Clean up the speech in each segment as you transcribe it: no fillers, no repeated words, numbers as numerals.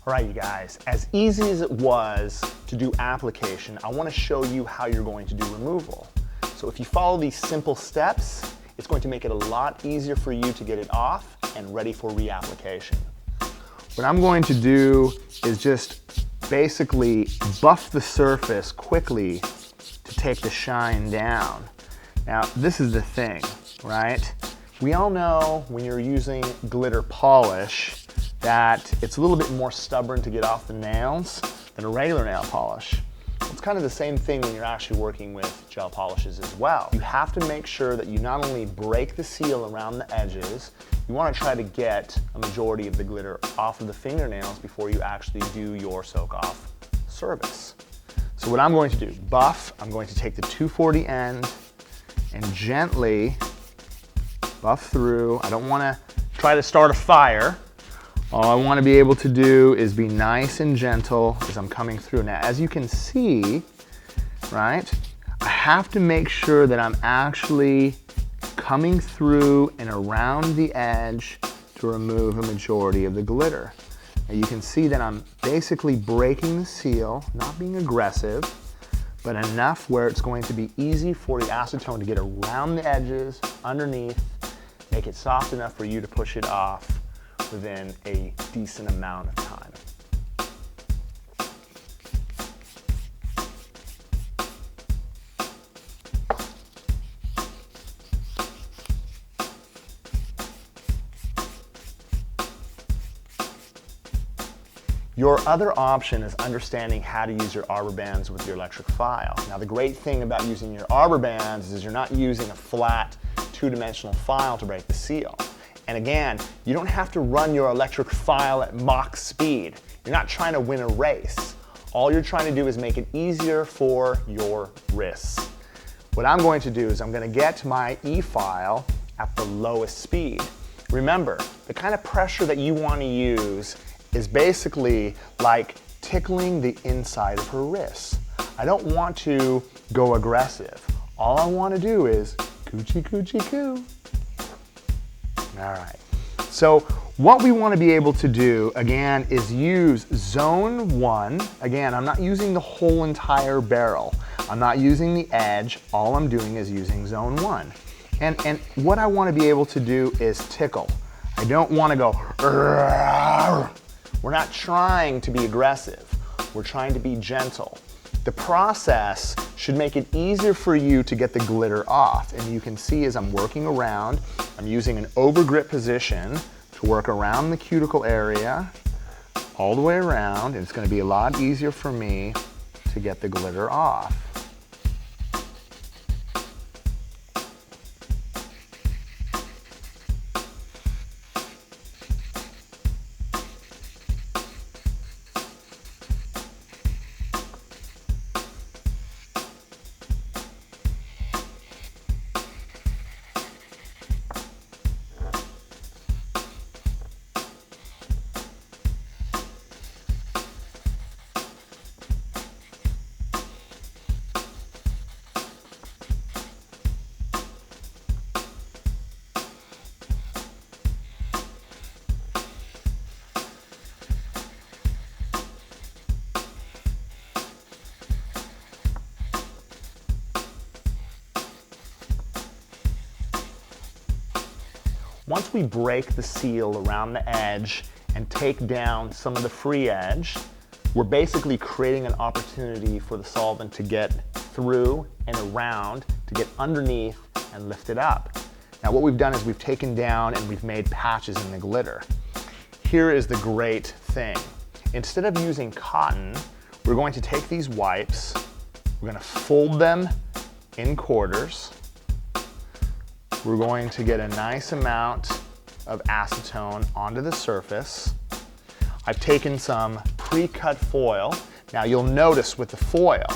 All right, you guys, as easy as it was to do application, I want to show you how you're going to do removal. So if you follow these simple steps, it's going to make it a lot easier for you to get it off and ready for reapplication. What I'm going to do is just basically buff the surface quickly to take the shine down. Now, this is the thing, right? We all know when you're using glitter polish that it's a little bit more stubborn to get off the nails than a regular nail polish. It's kind of the same thing when you're actually working with gel polishes as well. You have to make sure that you not only break the seal around the edges, you want to try to get a majority of the glitter off of the fingernails before you actually do your soak-off service. So what I'm going to do, buff, I'm going to take the 240 end and gently buff through. I don't want to try to start a fire. All I want to be able to do is be nice and gentle as I'm coming through. Now, as you can see, right, I have to make sure that I'm actually coming through and around the edge to remove a majority of the glitter. Now, you can see that I'm basically breaking the seal, not being aggressive, but enough where it's going to be easy for the acetone to get around the edges, underneath, make it soft enough for you to push it off within a decent amount of time. Your other option is understanding how to use your arbor bands with your electric file. Now, the great thing about using your arbor bands is you're not using a flat two-dimensional file to break the seal. And again, you don't have to run your electric file at Mach speed. You're not trying to win a race. All you're trying to do is make it easier for your wrists. What I'm going to do is I'm going to get my E-file at the lowest speed. Remember, the kind of pressure that you want to use is basically like tickling the inside of her wrists. I don't want to go aggressive. All I want to do is coochie coochie coo. All right, so what we want to be able to do, again, is use zone 1. Again, I'm not using the whole entire barrel. I'm not using the edge. All I'm doing is using zone 1. And what I want to be able to do is tickle. I don't want to go, "Arr." We're not trying to be aggressive. We're trying to be gentle. The process should make it easier for you to get the glitter off. And you can see as I'm working around, I'm using an over grip position to work around the cuticle area, all the way around, and it's going to be a lot easier for me to get the glitter off. Once we break the seal around the edge and take down some of the free edge, we're basically creating an opportunity for the solvent to get through and around, to get underneath and lift it up. Now what we've done is we've taken down and we've made patches in the glitter. Here is the great thing. Instead of using cotton, we're going to take these wipes, we're going to fold them in quarters. We're going to get a nice amount of acetone onto the surface. I've taken some pre-cut foil. Now you'll notice with the foil,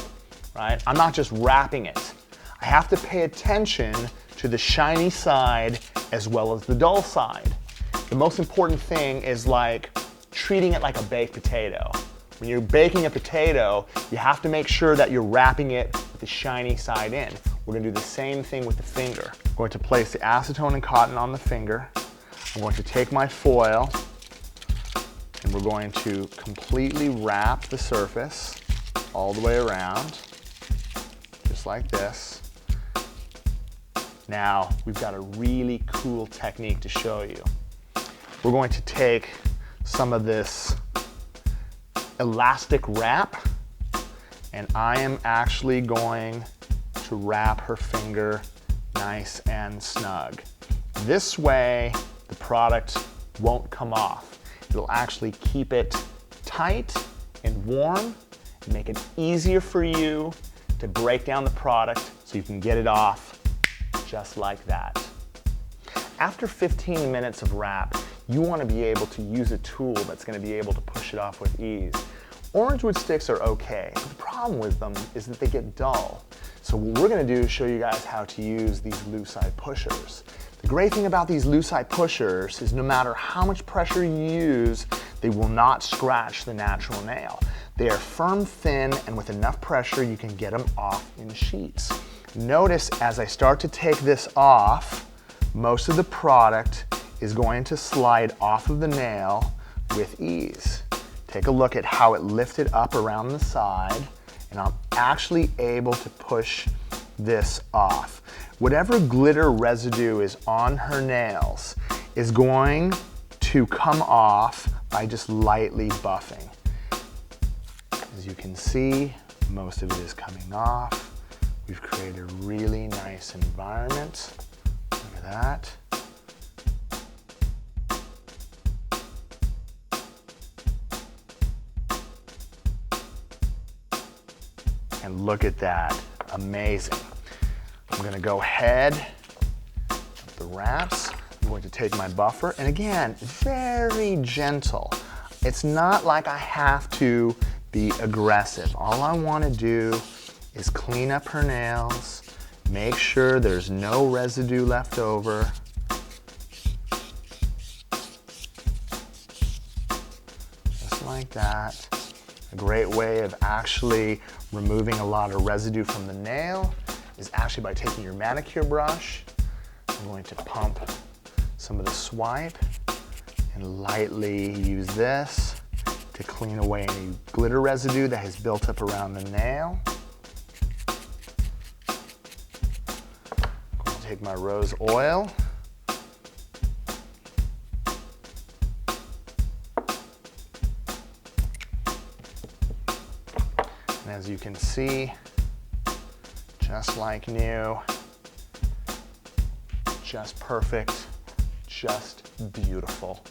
right, I'm not just wrapping it. I have to pay attention to the shiny side as well as the dull side. The most important thing is like treating it like a baked potato. When you're baking a potato, you have to make sure that you're wrapping it with the shiny side in. We're going to do the same thing with the finger. I'm going to place the acetone and cotton on the finger. I'm going to take my foil and And we're going to completely wrap the surface all the way around, just like this. Now, we've got a really cool technique to show you. We're going to take some of this elastic wrap, and I am actually going to wrap her finger nice and snug. This way, the product won't come off. It'll actually keep it tight and warm and make it easier for you to break down the product so you can get it off just like that. After 15 minutes of wrap, you want to be able to use a tool that's going to be able to push it off with ease. Orange wood sticks are okay, but the problem with them is that they get dull. So what we're going to do is show you guys how to use these lucite pushers. The great thing about these lucite pushers is no matter how much pressure you use, they will not scratch the natural nail. They are firm, thin, and with enough pressure you can get them off in sheets. Notice as I start to take this off, most of the product is going to slide off of the nail with ease. Take a look at how it lifted up around the side, and I'm actually able to push this off. Whatever glitter residue is on her nails is going to come off by just lightly buffing. As you can see, most of it is coming off. We've created a really nice environment. Look at that. And look at that, amazing. I'm gonna go ahead with the wraps. I'm going to take my buffer, and again, very gentle. It's not like I have to be aggressive. All I wanna do is clean up her nails, make sure there's no residue left over. Just like that. A great way of actually removing a lot of residue from the nail is actually by taking your manicure brush. I'm going to pump some of the swipe and lightly use this to clean away any glitter residue that has built up around the nail. I'm going to take my rose oil. And as you can see, just like new, just perfect, just beautiful.